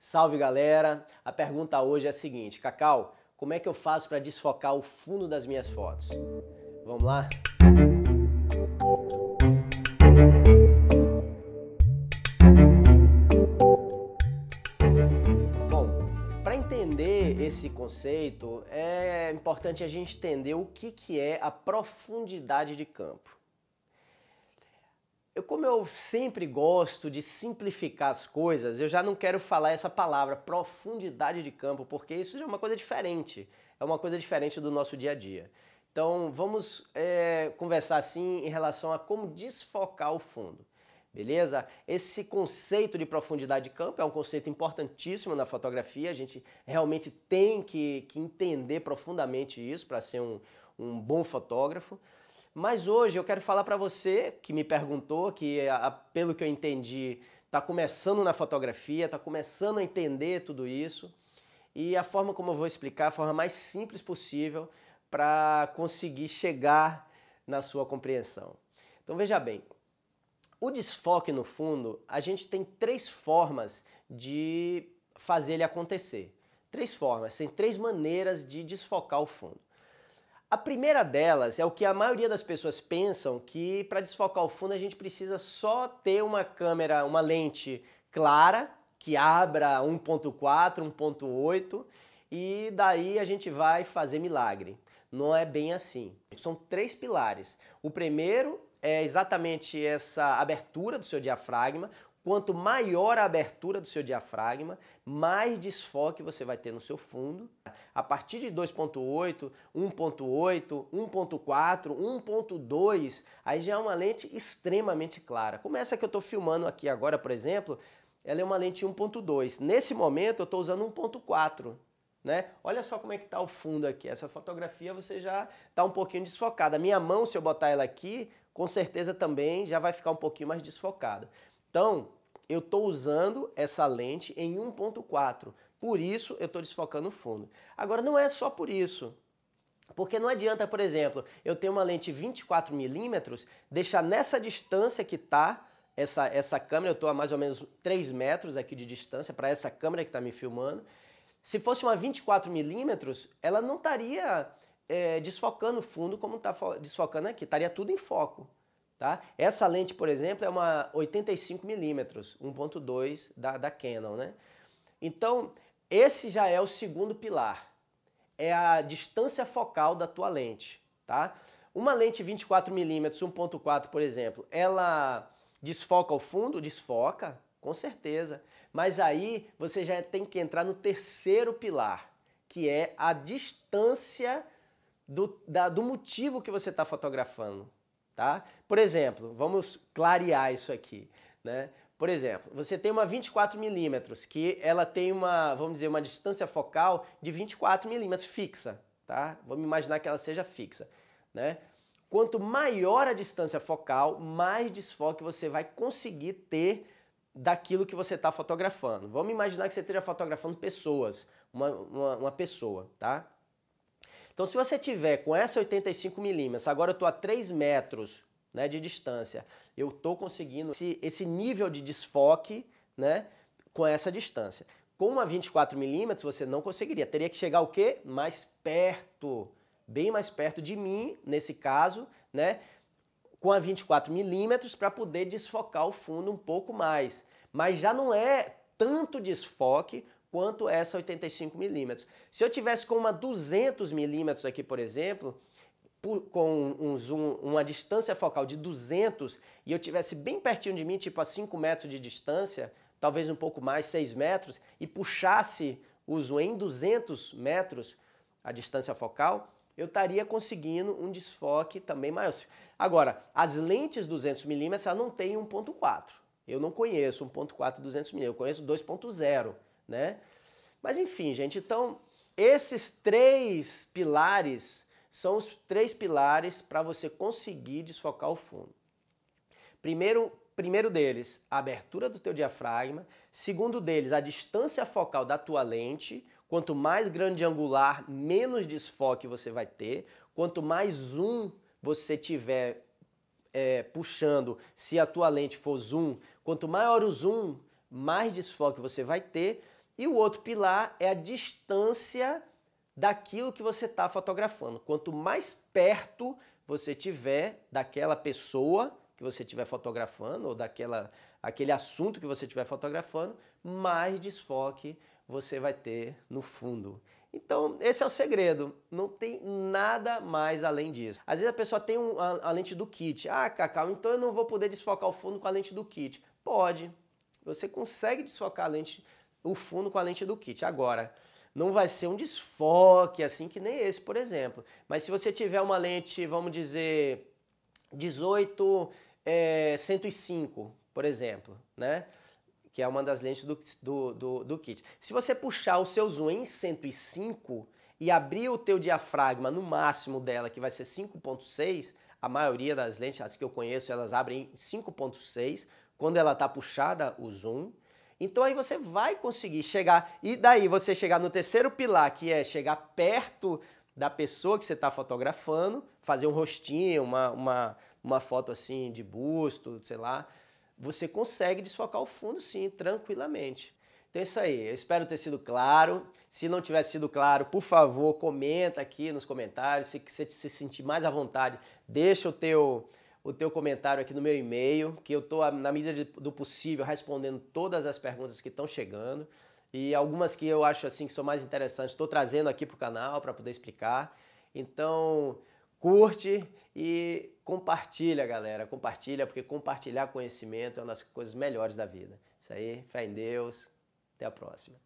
Salve galera! A pergunta hoje é a seguinte: Cacau, como é que eu faço para desfocar o fundo das minhas fotos? Vamos lá? Bom, para entender esse conceito é importante a gente entender o que é a profundidade de campo. Como eu sempre gosto de simplificar as coisas, eu já não quero falar essa palavra, profundidade de campo, porque isso já é uma coisa diferente. É uma coisa diferente do nosso dia a dia. Então vamos conversar assim em relação a como desfocar o fundo. Beleza? Esse conceito de profundidade de campo é um conceito importantíssimo na fotografia. A gente realmente tem que entender profundamente isso para ser um bom fotógrafo. Mas hoje eu quero falar para você que me perguntou, que pelo que eu entendi, está começando na fotografia, está começando a entender tudo isso. E a forma como eu vou explicar, a forma mais simples possível para conseguir chegar na sua compreensão. Então veja bem, o desfoque no fundo, a gente tem três formas de fazer ele acontecer. Três formas, tem três maneiras de desfocar o fundo. A primeira delas é o que a maioria das pessoas pensam, que para desfocar o fundo a gente precisa só ter uma câmera, uma lente clara, que abra 1.4, 1.8 e daí a gente vai fazer milagre. Não é bem assim. São três pilares. O primeiro é exatamente essa abertura do seu diafragma. Quanto maior a abertura do seu diafragma, mais desfoque você vai ter no seu fundo. A partir de 2.8, 1.8, 1.4, 1.2, aí já é uma lente extremamente clara. Como essa que eu estou filmando aqui agora, por exemplo, ela é uma lente 1.2. Nesse momento eu estou usando 1.4. Né? Olha só como é que está o fundo aqui. Essa fotografia você já está um pouquinho desfocada. A minha mão, se eu botar ela aqui, com certeza também já vai ficar um pouquinho mais desfocada. Então, eu estou usando essa lente em 1.4, por isso eu estou desfocando o fundo. Agora, não é só por isso, porque não adianta, por exemplo, eu ter uma lente 24mm, deixar nessa distância que está essa câmera, eu estou a mais ou menos 3 metros aqui de distância para essa câmera que está me filmando. Se fosse uma 24mm, ela não estaria desfocando o fundo como está desfocando aqui, estaria tudo em foco. Tá? Essa lente, por exemplo, é uma 85mm, 1.2 da Canon, né? Então, esse já é o segundo pilar, é a distância focal da tua lente, tá? Uma lente 24mm, 1.4, por exemplo, ela desfoca o fundo? Desfoca, com certeza. Mas aí você já tem que entrar no terceiro pilar, que é a distância do motivo que você está fotografando. Tá? Por exemplo, vamos clarear isso aqui, né? Por exemplo, você tem uma 24mm, que ela tem uma, vamos dizer, uma distância focal de 24mm fixa, tá? Vamos imaginar que ela seja fixa, né? Quanto maior a distância focal, mais desfoque você vai conseguir ter daquilo que você está fotografando. Vamos imaginar que você esteja fotografando pessoas, uma pessoa, tá? Então, se você tiver com essa 85mm, agora eu estou a 3 metros, né, de distância, eu estou conseguindo esse nível de desfoque, né, com essa distância. Com uma 24mm você não conseguiria, teria que chegar o quê? Mais perto, bem mais perto de mim, nesse caso, né, com a 24mm para poder desfocar o fundo um pouco mais. Mas já não é tanto desfoque quanto essa 85mm. Se eu tivesse com uma 200mm aqui, por exemplo, com um zoom, uma distância focal de 200 e eu tivesse bem pertinho de mim, tipo a 5 metros de distância, talvez um pouco mais, 6 metros, e puxasse o zoom em 200 metros, a distância focal, eu estaria conseguindo um desfoque também maior. Agora, as lentes 200mm, ela não tem 1.4. Eu não conheço 1.4 200mm, eu conheço 2.0. Né? Mas enfim, gente, então esses três pilares são os três pilares para você conseguir desfocar o fundo. Primeiro deles, a abertura do teu diafragma. Segundo deles, a distância focal da tua lente. Quanto mais grande angular, menos desfoque você vai ter. Quanto mais zoom você tiver puxando, se a tua lente for zoom, quanto maior o zoom, mais desfoque você vai ter. E o outro pilar é a distância daquilo que você está fotografando. Quanto mais perto você tiver daquela pessoa que você estiver fotografando ou aquele assunto que você estiver fotografando, mais desfoque você vai ter no fundo. Então, esse é o segredo. Não tem nada mais além disso. Às vezes a pessoa tem a lente do kit. Ah, Cacau, então eu não vou poder desfocar o fundo com a lente do kit. Pode. Você consegue desfocar o fundo com a lente do kit. Agora, não vai ser um desfoque assim que nem esse, por exemplo. Mas se você tiver uma lente, vamos dizer, 18-105, por exemplo, né? Que é uma das lentes do kit. Se você puxar o seu zoom em 105 e abrir o teu diafragma no máximo dela, que vai ser 5.6, a maioria das lentes, as que eu conheço, elas abrem em 5.6, quando ela está puxada o zoom. Então aí você vai conseguir chegar, e daí você chegar no terceiro pilar, que é chegar perto da pessoa que você está fotografando, fazer um rostinho, uma foto assim de busto, sei lá, você consegue desfocar o fundo sim, tranquilamente. Então é isso aí, eu espero ter sido claro. Se não tiver sido claro, por favor, comenta aqui nos comentários. Se você se sentir mais à vontade, deixa o teu comentário aqui no meu e-mail, que eu estou, na medida do possível, respondendo todas as perguntas que estão chegando. E algumas que eu acho assim que são mais interessantes, estou trazendo aqui para o canal para poder explicar. Então, curte e compartilha, galera. Compartilha, porque compartilhar conhecimento é uma das coisas melhores da vida. Isso aí, fé em Deus. Até a próxima.